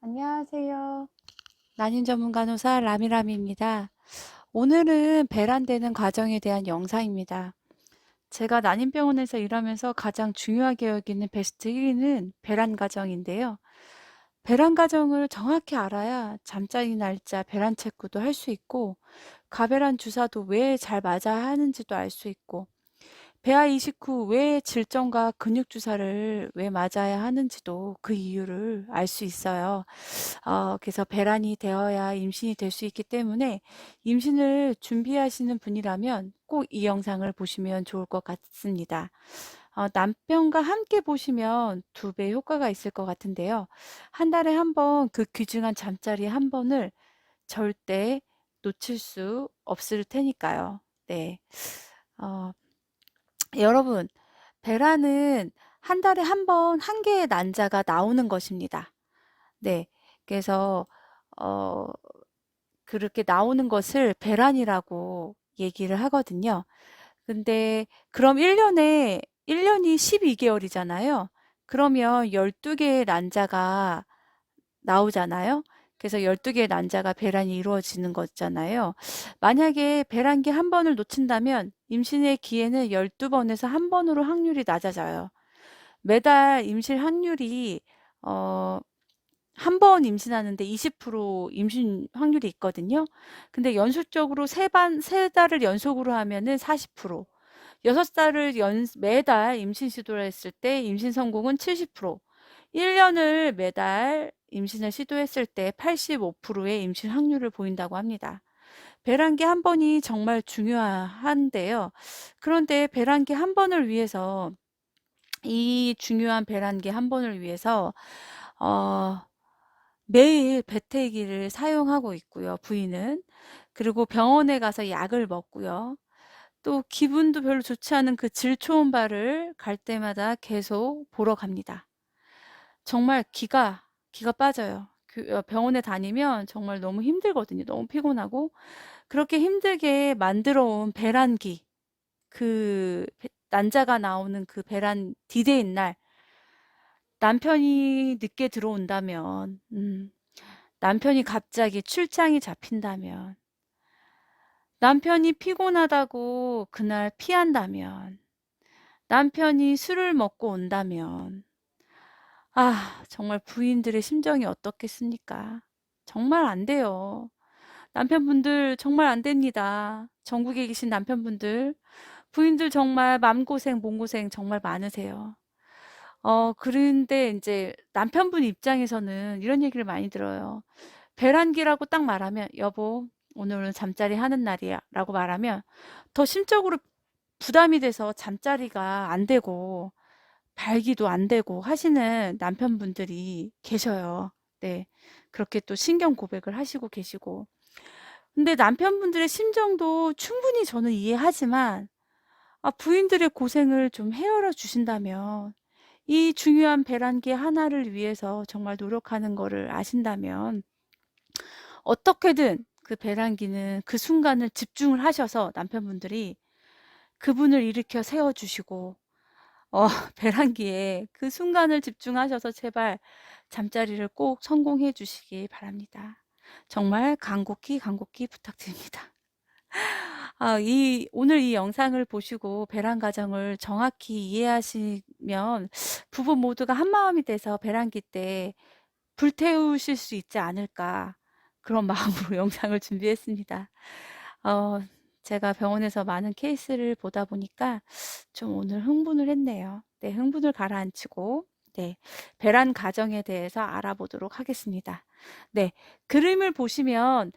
안녕하세요. 난임 전문 간호사 라미라미입니다. 오늘은 배란되는 과정에 대한 영상입니다. 제가 난임병원에서 일하면서 가장 중요하게 여기는 베스트 1위는 배란 과정인데요. 배란 과정을 정확히 알아야 잠자리 날짜 배란 체크도 할 수 있고, 가배란 주사도 왜 잘 맞아야 하는지도 알 수 있고, 배아 이식 후 왜 질정과 근육 주사를 왜 맞아야 하는지도 그 이유를 알 수 있어요. 그래서 배란이 되어야 임신이 될 수 있기 때문에 임신을 준비하시는 분이라면 꼭 이 영상을 보시면 좋을 것 같습니다. 남편과 함께 보시면 2배 효과가 있을 것 같은데요. 한 달에 한 번 그 귀중한 잠자리 한 번을 절대 놓칠 수 없을 테니까요. 네. 어, 여러분, 배란은 한 달에 한 번 한 개의 난자가 나오는 것입니다. 네. 그래서 어 그렇게 나오는 것을 배란이라고 얘기를 하거든요. 근데 그럼 1 년이 12 개월이잖아요. 그러면 12 개의 난자가 나오잖아요. 그래서 12 개의 난자가 배란이 이루어지는 거잖아요. 만약에 배란기 한 번을 놓친다면 임신의 기회는 12 번에서 1 번으로 확률이 낮아져요. 매달 임실 확률이 어 한 번 임신하는데 20% 임신 확률이 있거든요. 근데 연속적으로 세 달을 연속으로 하면은 40%, 6달을 매달 임신 시도를 했을 때 임신 성공은 70%, 1년을 매달 임신을 시도했을 때 85%의 임신 확률을 보인다고 합니다. 배란기 한 번이 정말 중요한데요. 그런데 배란기 한 번을 위해서, 이 중요한 배란기 한 번을 위해서 어 매일 배태기를 사용하고 있고요, 부인은. 그리고 병원에 가서 약을 먹고요. 또 기분도 별로 좋지 않은 그 질초음발을 갈 때마다 계속 보러 갑니다. 정말 기가 빠져요. 병원에 다니면 정말 너무 힘들거든요. 너무 피곤하고. 그렇게 힘들게 만들어 온 배란기, 난자가 나오는 그 배란 디데이인 날, 남편이 늦게 들어온다면, 남편이 갑자기 출장이 잡힌다면, 남편이 피곤하다고 그날 피한다면, 남편이 술을 먹고 온다면, 정말 부인들의 심정이 어떻겠습니까? 정말 안 돼요. 남편분들 정말 안 됩니다. 전국에 계신 남편분들, 부인들 정말 맘고생, 몸고생 정말 많으세요. 그런데 이제 남편분 입장에서는 이런 얘기를 많이 들어요. 배란기라고 딱 말하면 "여보, 오늘은 잠자리 하는 날이야." 라고 말하면 더 심적으로 부담이 돼서 잠자리가 안 되고 발기도 안 되고 하시는 남편분들이 계셔요. 네. 그렇게 또 신경 고백을 하시고 계시고. 근데 남편분들의 심정도 충분히 저는 이해하지만, 부인들의 고생을 좀 헤아려 주신다면, 이 중요한 배란기 하나를 위해서 정말 노력하는 거를 아신다면, 어떻게든 그 배란기는 그 순간을 집중을 하셔서 남편분들이 그분을 일으켜 세워 주시고, 배란기에 그 순간을 집중하셔서 제발 잠자리를 꼭 성공해 주시기 바랍니다. 정말 간곡히 간곡히 부탁드립니다. 오늘 이 영상을 보시고 배란 과정을 정확히 이해하시면 부부 모두가 한마음이 돼서 배란기 때 불태우실 수 있지 않을까, 그런 마음으로 영상을 준비했습니다. 어, 제가 병원에서 많은 케이스를 보다 보니까 좀 오늘 흥분을 했네요. 네, 흥분을 가라앉히고, 네, 배란 과정에 대해서 알아보도록 하겠습니다. 네, 그림을 보시면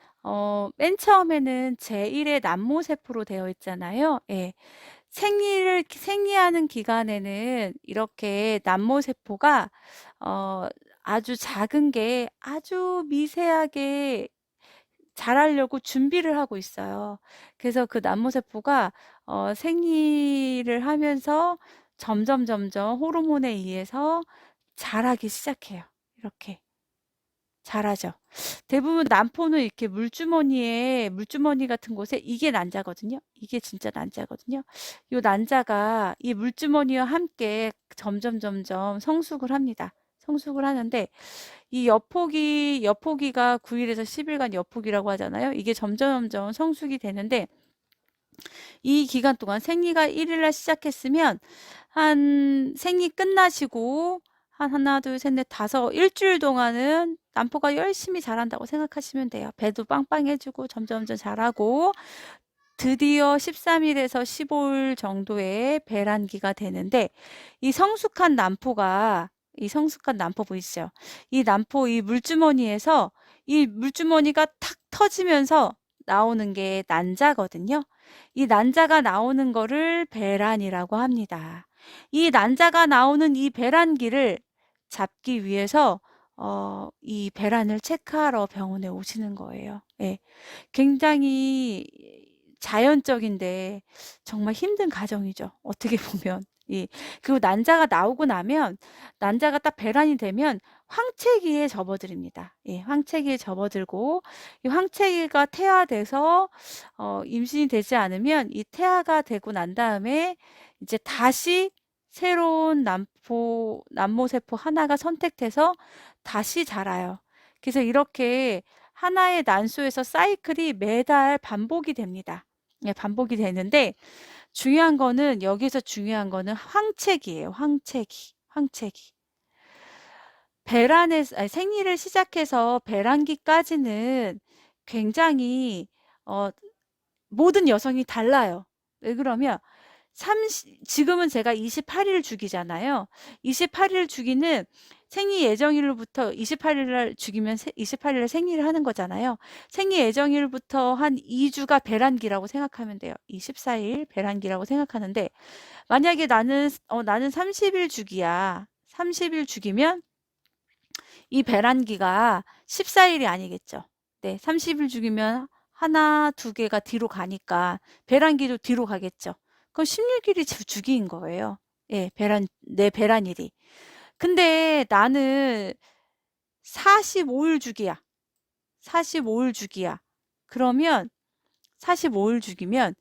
맨 처음에는 제1의 남모세포로 되어 있잖아요. 예. 생리하는 기간에는 이렇게 남모세포가 어 아주 작은 게 아주 미세하게 자라려고 준비를 하고 있어요. 그래서 그 남모세포가 생리를 하면서 점점 호르몬에 의해서 자라기 시작해요. 이렇게 자라죠. 대부분 남포는 이렇게 물주머니 같은 곳에 이게 난자거든요. 이게 진짜 난자거든요. 이 난자가 이 물주머니와 함께 점점 성숙을 합니다. 성숙을 하는데 이 엿포기가 9일에서 10일간 엿포기라고 하잖아요. 이게 점점 성숙이 되는데 이 기간 동안 생리가 1일 날 시작했으면 한 생리 끝나시고 한 하나, 둘, 셋, 넷, 다섯 일주일 동안은 남포가 열심히 자란다고 생각하시면 돼요. 배도 빵빵해지고 점점점 자라고 드디어 13일에서 15일 정도의 배란기가 되는데 이 성숙한 남포가 이 성숙한 남포 보이시죠? 이 남포 이 물주머니에서 이 물주머니가 탁 터지면서 나오는 게 난자거든요. 이 난자가 나오는 거를 배란이라고 합니다. 이 난자가 나오는 이 배란기를 잡기 위해서 이 배란을 체크하러 병원에 오시는 거예요. 예. 굉장히 자연적인데 정말 힘든 과정이죠. 어떻게 보면. 그리고 난자가 나오고 나면 난자가 딱 배란이 되면 황체기에 접어들입니다. 황체기에 접어들고 이 황체기가 태아돼서 임신이 되지 않으면 이 태아가 되고 난 다음에 이제 다시 새로운 남모세포 하나가 선택돼서 다시 자라요. 그래서 이렇게 하나의 난소에서 사이클이 매달 반복이 됩니다. 반복이 되는데 여기서 중요한 거는 황체기예요. 황체기. 생리를 시작해서 배란기까지는 굉장히 모든 여성이 달라요. 왜 그러면 지금은 제가 28일 주기잖아요. 28일 주기는 생리 예정일로부터 28일 날 주기면 28일 날 생리를 하는 거잖아요. 생리 예정일부터 한 2주가 배란기라고 생각하면 돼요. 24일 배란기라고 생각하는데 만약에 나는 30일 주기야. 30일 주기면 이 배란기가 14일이 아니겠죠. 네, 30일 주기면 하나, 두 개가 뒤로 가니까 배란기도 뒤로 가겠죠. 그럼 16일이 주기인 거예요. 예, 내 배란일이. 근데 나는 45일 주기야. 45일 주기야. 그러면 45일 주기면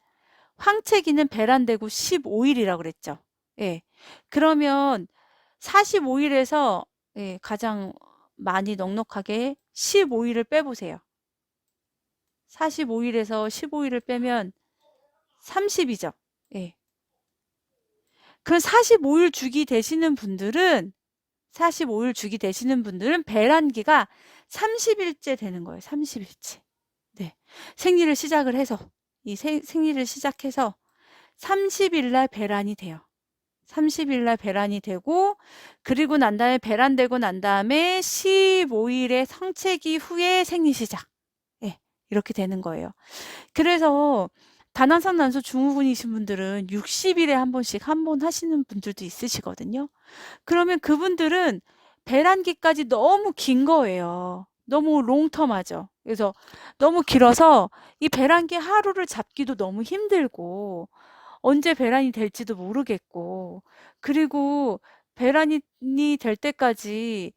황체기는 배란되고 15일이라고 그랬죠. 예. 그러면 45일에서 가장 많이 넉넉하게 15일을 빼보세요. 45일에서 15일을 빼면 30이죠. 예. 그 45일 주기 되시는 분들은 배란기가 30일째 되는 거예요. 30일째. 네. 생리를 시작을 해서 생리를 시작해서 30일 날 배란이 돼요. 30일 날 배란이 되고 그리고 난 다음에 배란되고 난 다음에 15일의 성체기 후에 생리 시작. 예. 이렇게 되는 거예요. 그래서 다나선 난소 증후군이신 분들은 60일에 한 번씩 한 번 하시는 분들도 있으시거든요. 그러면 그분들은 배란기까지 너무 긴 거예요. 너무 롱텀하죠. 그래서 너무 길어서 이 배란기 하루를 잡기도 너무 힘들고 언제 배란이 될지도 모르겠고 그리고 배란이 될 때까지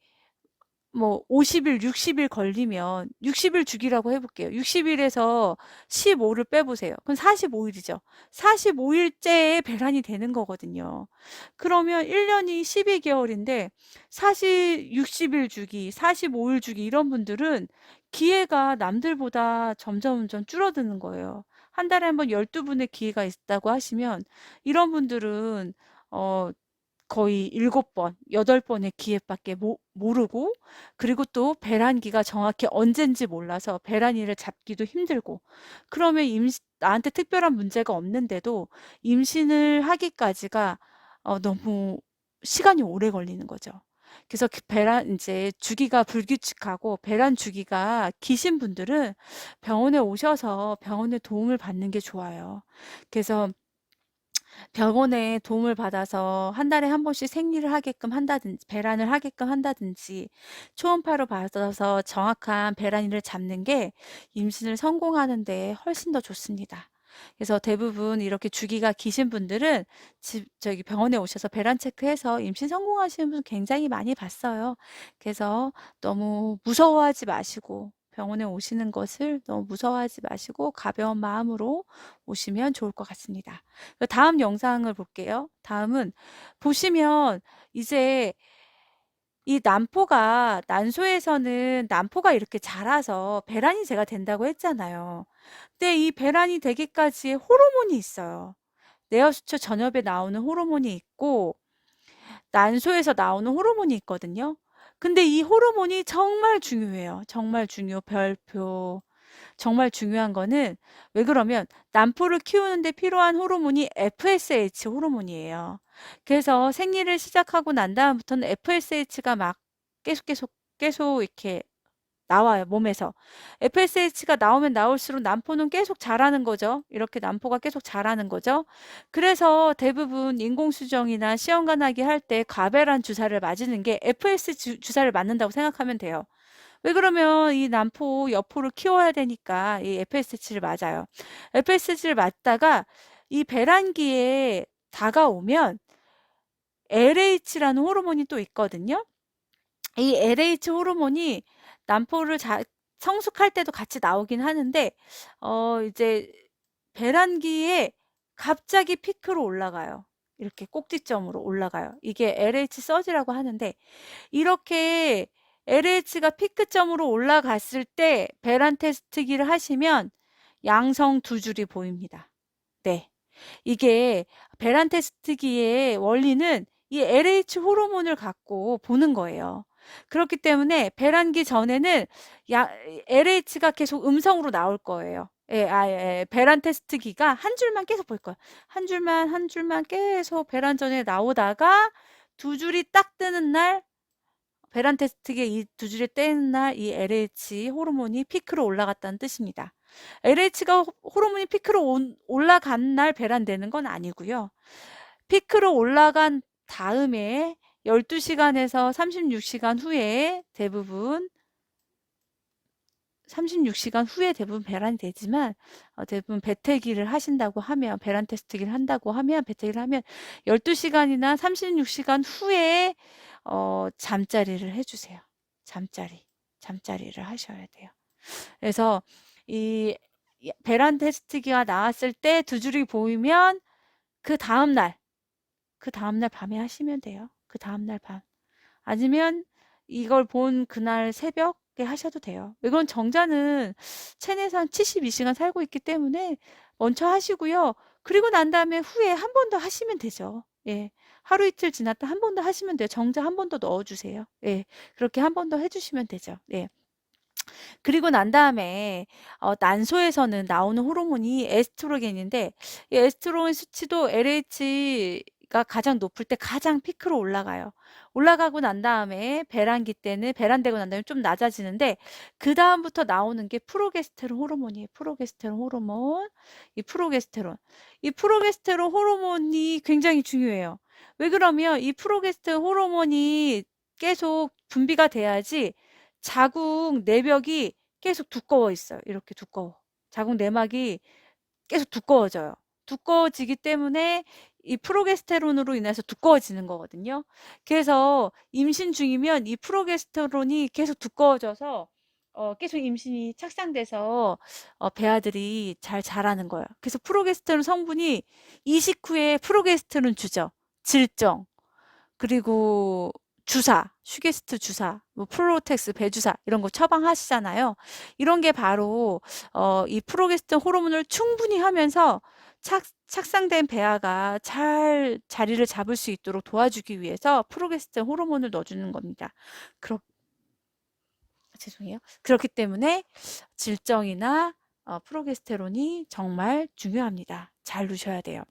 뭐 50일, 60일 걸리면 60일 주기라고 해볼게요. 60일에서 15를 빼보세요. 그럼 45일이죠. 45일째에 배란이 되는 거거든요. 그러면 1년이 12개월인데 60일 주기, 45일 주기 이런 분들은 기회가 남들보다 점점 줄어드는 거예요. 한 달에 한 번 12분의 기회가 있다고 하시면 이런 분들은 거의 7번, 8번의 기회밖에 모르고 그리고 또 배란기가 정확히 언젠지 몰라서 배란이를 잡기도 힘들고 그러면 나한테 특별한 문제가 없는데도 임신을 하기까지가 너무 시간이 오래 걸리는 거죠. 그래서 이제 주기가 불규칙하고 배란 주기가 기신 분들은 병원에 오셔서 병원의 도움을 받는 게 좋아요. 그래서 병원에 도움을 받아서 한 달에 한 번씩 생리를 하게끔 한다든지 배란을 하게끔 한다든지 초음파로 받아서 정확한 배란일을 잡는 게 임신을 성공하는 데 훨씬 더 좋습니다. 그래서 대부분 이렇게 주기가 기신 분들은 저기 병원에 오셔서 배란 체크해서 임신 성공하시는 분 굉장히 많이 봤어요. 그래서 너무 무서워하지 마시고 병원에 오시는 것을 너무 무서워하지 마시고 가벼운 마음으로 오시면 좋을 것 같습니다. 다음 영상을 볼게요. 다음은 보시면 이제 이 난포가 난소에서는 난포가 이렇게 자라서 배란이 제가 된다고 했잖아요. 근데 이 배란이 되기까지의 호르몬이 있어요. 내어수초 전엽에 나오는 호르몬이 있고 난소에서 나오는 호르몬이 있거든요. 근데 이 호르몬이 정말 중요해요. 정말 중요. 별표. 정말 중요한 거는 왜 그러면 난포를 키우는데 필요한 호르몬이 FSH 호르몬이에요. 그래서 생리를 시작하고 난 다음부터는 FSH가 막 계속 이렇게 나와요, 몸에서. FSH가 나오면 나올수록 난포는 계속 자라는 거죠. 이렇게 난포가 계속 자라는 거죠. 그래서 대부분 인공수정이나 시험관하기 할 때 과배란 주사를 맞는 게 FS 주사를 맞는다고 생각하면 돼요. 왜 그러면 이 난포 여포를 키워야 되니까 이 FSH를 맞아요. FSH를 맞다가 이 배란기에 다가오면 LH라는 호르몬이 또 있거든요. 이 LH 호르몬이 난포를 성숙할 때도 같이 나오긴 하는데 이제 배란기에 갑자기 피크로 올라가요. 이렇게 꼭지점으로 올라가요. 이게 LH 서지라고 하는데 이렇게 LH가 피크점으로 올라갔을 때 배란 테스트기를 하시면 양성 두 줄이 보입니다. 네. 이게 배란 테스트기의 원리는 이 LH 호르몬을 갖고 보는 거예요. 그렇기 때문에 배란기 전에는 LH가 계속 음성으로 나올 거예요. 배란 테스트기가 한 줄만 계속 볼 거예요. 한 줄만 계속 배란 전에 나오다가 두 줄이 딱 뜨는 날 배란 테스트기에 이 두 줄이 뜨는 날 이 LH 호르몬이 피크로 올라갔다는 뜻입니다. LH가 호르몬이 피크로 올라간 날 배란되는 건 아니고요. 피크로 올라간 다음에 12시간에서 36시간 후에 대부분 36시간 후에 대부분 배란이 되지만 대부분 배태기를 하신다고 하면 배란 테스트기를 한다고 하면 배태기를 하면 12시간이나 36시간 후에 잠자리를 해주세요. 잠자리를 하셔야 돼요. 그래서 이 배란 테스트기가 나왔을 때 두 줄이 보이면 그 다음날 밤에 하시면 돼요. 그 다음날 밤. 아니면 이걸 본 그날 새벽에 하셔도 돼요. 이건 정자는 체내에서 한 72시간 살고 있기 때문에 먼저 하시고요. 그리고 난 다음에 후에 한 번 더 하시면 되죠. 예. 하루 이틀 지났다 한 번 더 하시면 돼요. 정자 한 번 더 넣어주세요. 예. 그렇게 한 번 더 해주시면 되죠. 예. 그리고 난 다음에 난소에서는 나오는 호르몬이 에스트로겐인데 이 에스트로겐 수치도 LH가 가장 높을 때 가장 피크로 올라가요. 올라가고 난 다음에 배란기 때는 배란되고 난 다음에 좀 낮아지는데 그 다음부터 나오는 게 프로게스테론 호르몬이에요. 프로게스테론 호르몬. 이 프로게스테론 호르몬이 굉장히 중요해요. 왜 그러면 이 프로게스테론 호르몬이 계속 분비가 돼야지 자궁 내벽이 계속 두꺼워 있어요. 이렇게 두꺼워. 자궁 내막이 계속 두꺼워져요. 두꺼워지기 때문에 이 프로게스테론으로 인해서 두꺼워지는 거거든요. 그래서 임신 중이면 이 프로게스테론이 계속 두꺼워져서 계속 임신이 착상돼서 배아들이 잘 자라는 거예요. 그래서 프로게스테론 성분이 이식 후에 프로게스테론 주죠. 질정. 그리고 주사, 슈게스트 주사, 뭐 플로텍스, 배주사 이런 거 처방하시잖아요. 이런 게 바로 이 프로게스테론 호르몬을 충분히 하면서 착상된 배아가 잘 자리를 잡을 수 있도록 도와주기 위해서 프로게스테론 호르몬을 넣어주는 겁니다. 죄송해요. 그렇기 때문에 질정이나 프로게스테론이 정말 중요합니다. 잘 넣으셔야 돼요.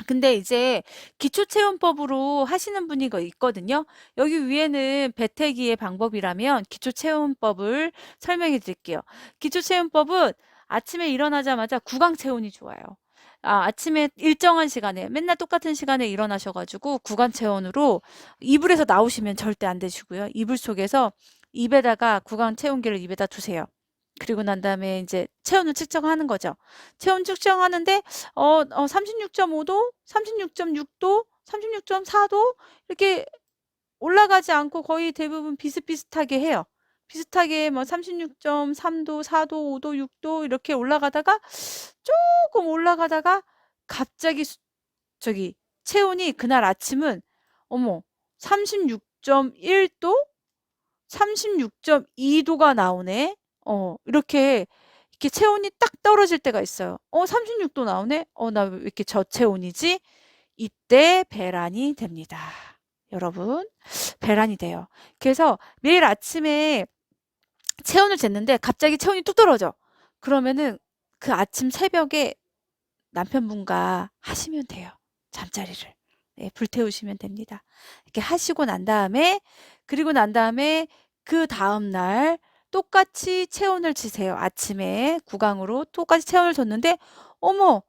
근데 이제 기초체온법으로 하시는 분이 있거든요. 여기 위에는 배태기의 방법이라면 기초체온법을 설명해 드릴게요. 기초체온법은 아침에 일어나자마자 구강체온이 좋아요. 아침에 일정한 시간에 맨날 똑같은 시간에 일어나셔가지고 구강체온으로 이불에서 나오시면 절대 안 되시고요. 이불 속에서 입에다가 구강체온계를 입에다 두세요. 그리고 난 다음에 이제 체온을 측정하는 거죠. 체온 측정하는데 36.5도, 36.6도, 36.4도 이렇게 올라가지 않고 거의 대부분 비슷비슷하게 해요. 비슷하게 뭐 36.3도, 4도, 5도, 6도 이렇게 올라가다가 조금 올라가다가 갑자기 저기 체온이 그날 아침은 어머 36 36.1도? 36.2도가 나오네. 이렇게 체온이 딱 떨어질 때가 있어요. 36도 나오네. 나 왜 이렇게 저체온이지? 이때 배란이 됩니다. 여러분, 배란이 돼요. 그래서 매일 아침에 체온을 쟀는데 갑자기 체온이 뚝 떨어져. 그러면은 그 아침 새벽에 남편분과 하시면 돼요. 잠자리를. 네, 불태우시면 됩니다. 이렇게 하시고 난 다음에, 그리고 난 다음에 그 다음날 똑같이 체온을 재세요. 아침에 구강으로 똑같이 체온을 쟀는데, 어머!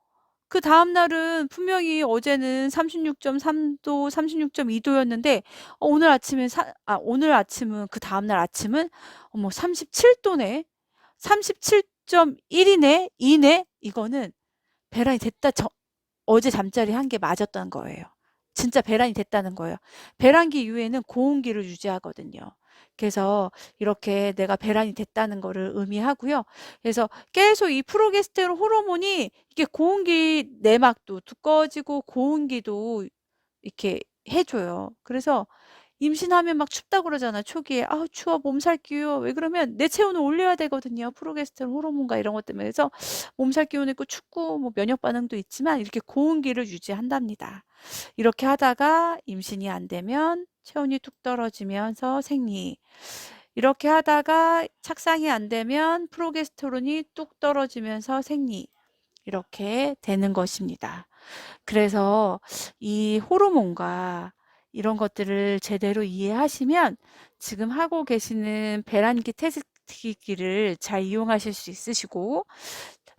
그 다음날은 분명히 어제는 36.3도, 36.2도였는데, 오늘 아침은, 그 다음날 아침은, 어머, 37도네? 37.1이네? 2네? 이거는 배란이 됐다. 어제 잠자리 한 게 맞았던 거예요. 진짜 배란이 됐다는 거예요. 배란기 이후에는 고온기를 유지하거든요. 그래서 이렇게 내가 배란이 됐다는 거를 의미하고요. 그래서 계속 이 프로게스테론 호르몬이 이게 고온기 내막도 두꺼워지고 고온기도 이렇게 해줘요. 그래서 임신하면 막 춥다 그러잖아. 초기에 추워 몸살 기워. 왜 그러면 내 체온을 올려야 되거든요. 프로게스테론 호르몬과 이런 것 때문에. 그래서 몸살 기운이 있고 춥고 뭐 면역 반응도 있지만 이렇게 고온기를 유지한답니다. 이렇게 하다가 임신이 안 되면 체온이 뚝 떨어지면서 생리. 이렇게 하다가 착상이 안 되면 프로게스테론이 뚝 떨어지면서 생리. 이렇게 되는 것입니다. 그래서 이 호르몬과 이런 것들을 제대로 이해하시면 지금 하고 계시는 배란기 테스트기를 잘 이용하실 수 있으시고,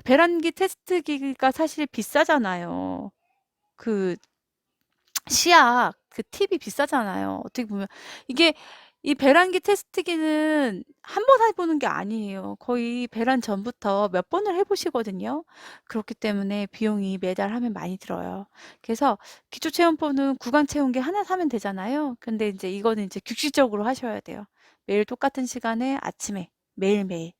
배란기 테스트기가 사실 비싸잖아요. 그 시약 그 팁이 비싸잖아요. 어떻게 보면 이게 이 배란기 테스트기는 한 번 해보는 게 아니에요. 거의 배란 전부터 몇 번을 해보시거든요. 그렇기 때문에 비용이 매달 하면 많이 들어요. 그래서 기초체온포는 구강 체온계 하나 사면 되잖아요. 근데 이제 이거는 이제 규칙적으로 하셔야 돼요. 매일 똑같은 시간에 아침에 매일매일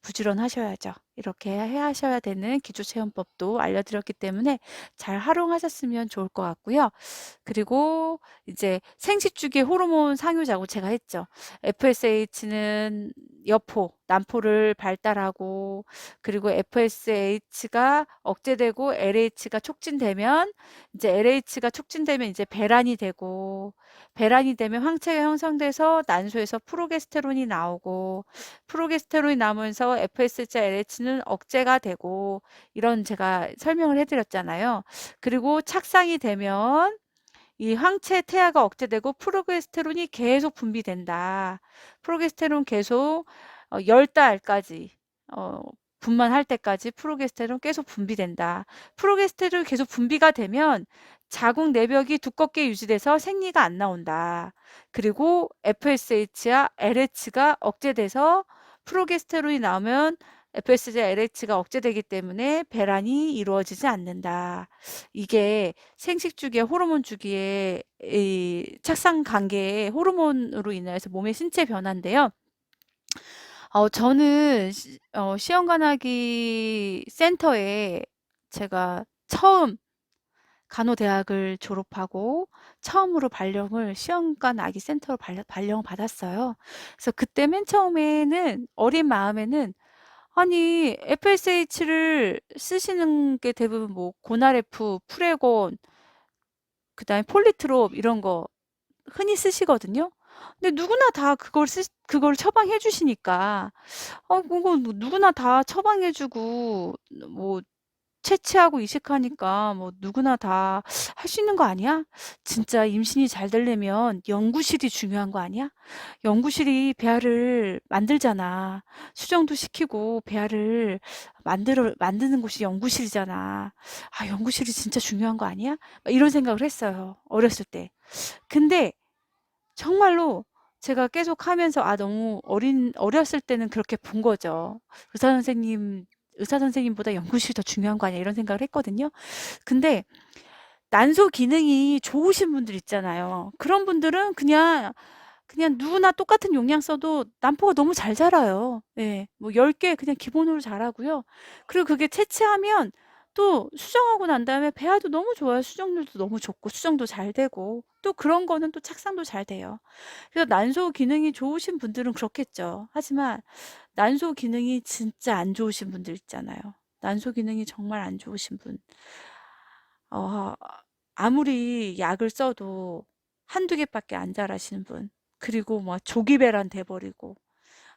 부지런하셔야죠. 이렇게 해 하셔야 되는 기초체온법도 알려드렸기 때문에 잘 활용하셨으면 좋을 것 같고요. 그리고 이제 생식주기 호르몬 상유자고 제가 했죠. FSH는 여포, 난포를 발달하고, 그리고 FSH가 억제되고 LH가 촉진되면, 이제 LH가 촉진되면 이제 배란이 되고, 배란이 되면 황체가 형성돼서 난소에서 프로게스테론이 나오고, 프로게스테론이 나오면서 FSH와 LH는 억제가 되고, 이런 제가 설명을 해드렸잖아요. 그리고 착상이 되면 이 황체 태아가 억제되고 프로게스테론이 계속 분비된다. 프로게스테론 계속 10달까지 분만할 때까지 프로게스테론 계속 분비된다. 프로게스테론 계속 분비가 되면 자궁 내벽이 두껍게 유지돼서 생리가 안 나온다. 그리고 FSH와 LH가 억제돼서 프로게스테론이 나오면 FSH와 LH가 억제되기 때문에 배란이 이루어지지 않는다. 이게 생식주기의 호르몬 주기의 이 착상 관계의 호르몬으로 인해서 몸의 신체 변화인데요. 저는 시험관하기 센터에 제가 처음 간호대학을 졸업하고 처음으로 발령을 시험관 아기 센터로 발령 받았어요. 그래서 그때 맨 처음에는 어린 마음에는 아니 FSH를 쓰시는 게 대부분 뭐 고나레프, 프레곤, 그다음에 폴리트롭 이런 거 흔히 쓰시거든요. 근데 누구나 다 그걸 처방해 주시니까 그거 누구나 다 처방해 주고 뭐 채취하고 이식하니까 뭐 누구나 다 할 수 있는 거 아니야? 진짜 임신이 잘 되려면 연구실이 중요한 거 아니야? 연구실이 배아를 만들잖아. 수정도 시키고 배아를 만드는 곳이 연구실이잖아. 연구실이 진짜 중요한 거 아니야? 막 이런 생각을 했어요. 어렸을 때. 근데 정말로 제가 계속 하면서 너무 어렸을 때는 그렇게 본 거죠. 의사 선생님보다 연구실이 더 중요한 거 아니야? 이런 생각을 했거든요. 근데 난소 기능이 좋으신 분들 있잖아요. 그런 분들은 그냥 누구나 똑같은 용량 써도 난포가 너무 잘 자라요. 예. 뭐 10개 그냥 기본으로 자라고요. 그리고 그게 채취하면 또 수정하고 난 다음에 배아도 너무 좋아요. 수정률도 너무 좋고 수정도 잘 되고 또 그런 거는 또 착상도 잘 돼요. 그래서 난소 기능이 좋으신 분들은 그렇겠죠. 하지만 난소 기능이 진짜 안 좋으신 분들 있잖아요. 난소 기능이 정말 안 좋으신 분. 어, 아무리 약을 써도 한두 개밖에 안 자라시는 분. 그리고 막 조기배란 돼버리고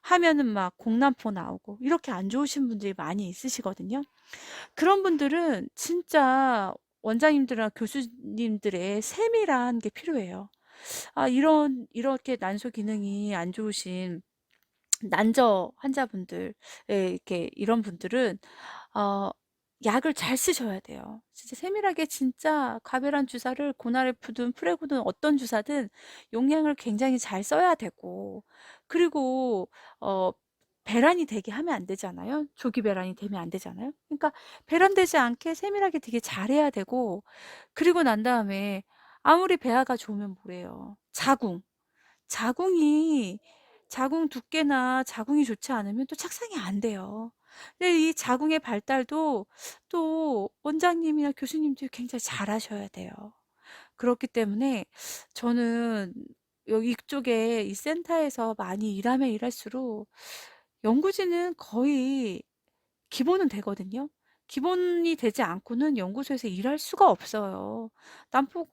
하면은 막 공남포 나오고 이렇게 안 좋으신 분들이 많이 있으시거든요. 그런 분들은 진짜 원장님들이나 교수님들의 세밀한 게 필요해요. 이렇게 난소 기능이 안 좋으신 난저 환자분들, 이렇게 이런 분들은 어, 약을 잘 쓰셔야 돼요. 진짜 세밀하게 진짜 과배란 주사를 고나르프든 프레고든 어떤 주사든 용량을 굉장히 잘 써야 되고, 그리고 어, 배란이 되게 하면 안 되잖아요. 조기 배란이 되면 안 되잖아요. 그러니까 배란되지 않게 세밀하게 되게 잘해야 되고, 그리고 난 다음에 아무리 배아가 좋으면 뭐래요. 자궁이 자궁 두께나 자궁이 좋지 않으면 또 착상이 안 돼요. 근데 이 자궁의 발달도 또 원장님이나 교수님들이 굉장히 잘하셔야 돼요. 그렇기 때문에 저는 여기 이쪽에 이 센터에서 많이 일하면 일할수록 연구진은 거의 기본은 되거든요. 기본이 되지 않고는 연구소에서 일할 수가 없어요. 난폭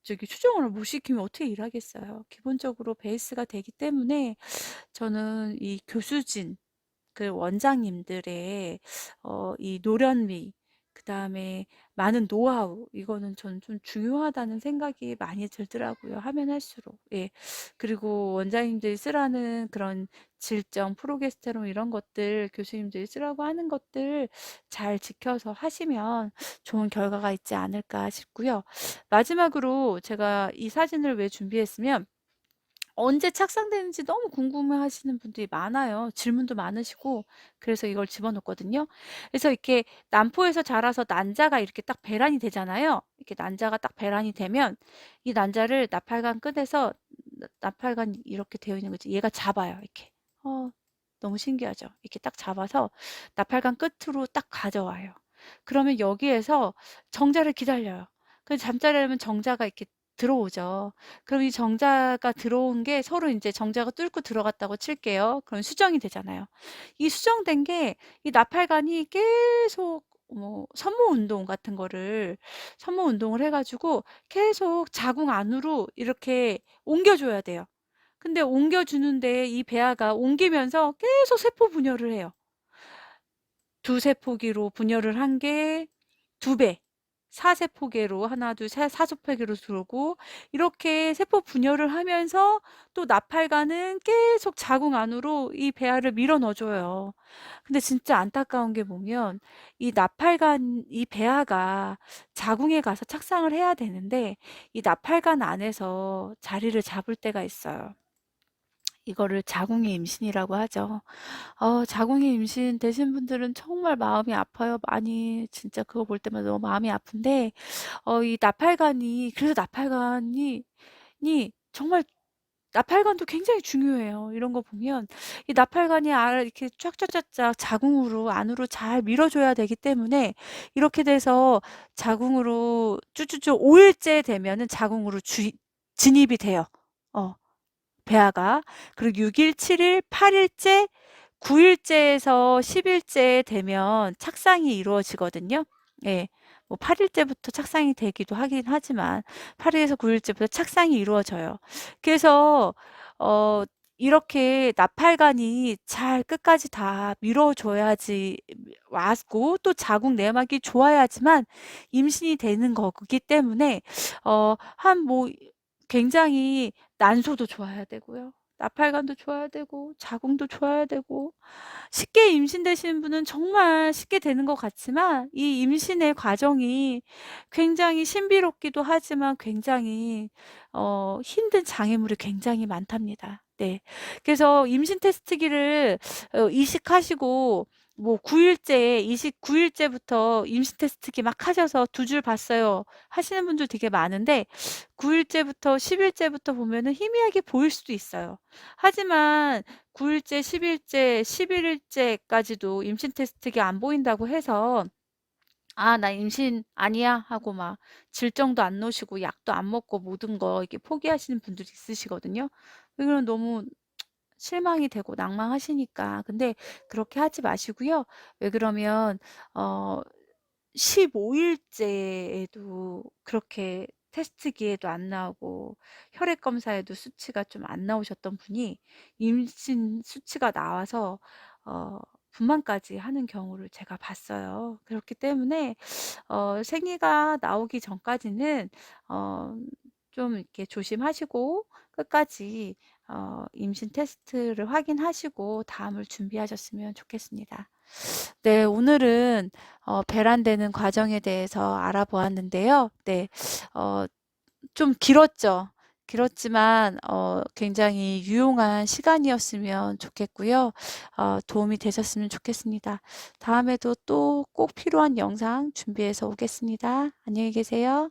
저기 추정을 못 시키면 어떻게 일하겠어요. 기본적으로 베이스가 되기 때문에 저는 이 교수진 그 원장님들의 이 노련미, 그다음에 많은 노하우, 이거는 저는 좀 중요하다는 생각이 많이 들더라고요. 하면 할수록. 예. 그리고 원장님들이 쓰라는 그런 질정, 프로게스테론 이런 것들, 교수님들이 쓰라고 하는 것들 잘 지켜서 하시면 좋은 결과가 있지 않을까 싶고요. 마지막으로 제가 이 사진을 왜 준비했으면, 언제 착상되는지 너무 궁금해하시는 분들이 많아요. 질문도 많으시고 그래서 이걸 집어넣었거든요. 그래서 이렇게 난포에서 자라서 난자가 이렇게 딱 배란이 되잖아요. 이렇게 난자가 딱 배란이 되면 이 난자를 나팔관 끝에서 나팔관 이렇게 되어 있는 거지. 얘가 잡아요. 이렇게. 너무 신기하죠. 이렇게 딱 잡아서 나팔관 끝으로 딱 가져와요. 그러면 여기에서 정자를 기다려요. 그 잠자리 하면 정자가 이렇게 들어오죠. 그럼 이 정자가 들어온 게 서로 이제 정자가 뚫고 들어갔다고 칠게요. 그럼 수정이 되잖아요. 이 수정된 게 이 나팔관이 계속 뭐 선모 운동을 해가지고 계속 자궁 안으로 이렇게 옮겨줘야 돼요. 근데 옮겨주는데 이 배아가 옮기면서 계속 세포 분열을 해요. 두세포기로 분열을 한 게 두 배. 사세포계로 하나, 둘, 셋, 사세포계로 들어오고 이렇게 세포 분열을 하면서 또 나팔관은 계속 자궁 안으로 이 배아를 밀어 넣어줘요. 근데 진짜 안타까운 게 보면 이 나팔관, 이 배아가 자궁에 가서 착상을 해야 되는데 이 나팔관 안에서 자리를 잡을 때가 있어요. 이거를 자궁의 임신이라고 하죠. 자궁의 임신 되신 분들은 정말 마음이 아파요. 많이 진짜 그거 볼 때마다 너무 마음이 아픈데 이 나팔관이, 그래서 나팔관이 정말, 나팔관도 굉장히 중요해요. 이런 거 보면 이 나팔관이 이렇게 쫙쫙쫙쫙 자궁으로 안으로 잘 밀어줘야 되기 때문에 이렇게 돼서 자궁으로 쭈쭈쭈 5일째 되면은 자궁으로 진입이 돼요. 어. 배아가. 그리고 6일, 7일, 8일째, 9일째에서 10일째 되면 착상이 이루어지거든요. 예. 뭐 8일째부터 착상이 되기도 하긴 하지만 8일에서 9일째부터 착상이 이루어져요. 그래서 어 이렇게 나팔관이 잘 끝까지 다 밀어줘야지 왔고 또 자궁 내막이 좋아야지만 임신이 되는 거기 때문에 한 뭐 굉장히 난소도 좋아야 되고요. 나팔관도 좋아야 되고 자궁도 좋아야 되고 쉽게 임신되시는 분은 정말 쉽게 되는 것 같지만 이 임신의 과정이 굉장히 신비롭기도 하지만 굉장히 힘든 장애물이 굉장히 많답니다. 네. 그래서 임신 테스트기를 이식하시고 뭐 9일째, 29일째부터 임신 테스트기 막 하셔서 두 줄 봤어요. 하시는 분들 되게 많은데 9일째부터 10일째부터 보면은 희미하게 보일 수도 있어요. 하지만 9일째, 10일째, 11일째까지도 임신 테스트가 안 보인다고 해서 아, 나 임신 아니야 하고 막 질정도 안 놓으시고 약도 안 먹고 모든 거 이렇게 포기하시는 분들이 있으시거든요. 그러면 너무 실망이 되고 낭망하시니까. 근데 그렇게 하지 마시고요. 왜 그러면 어 15일째에도 그렇게 테스트기에도 안 나오고 혈액 검사에도 수치가 좀 안 나오셨던 분이 임신 수치가 나와서 어 분만까지 하는 경우를 제가 봤어요. 그렇기 때문에 생리가 나오기 전까지는 어 좀 이렇게 조심하시고 끝까지 임신 테스트를 확인하시고 다음을 준비하셨으면 좋겠습니다. 네, 오늘은 배란되는 과정에 대해서 알아보았는데요. 네, 어, 좀 길었죠. 길었지만 굉장히 유용한 시간이었으면 좋겠고요. 도움이 되셨으면 좋겠습니다. 다음에도 또 꼭 필요한 영상 준비해서 오겠습니다. 안녕히 계세요.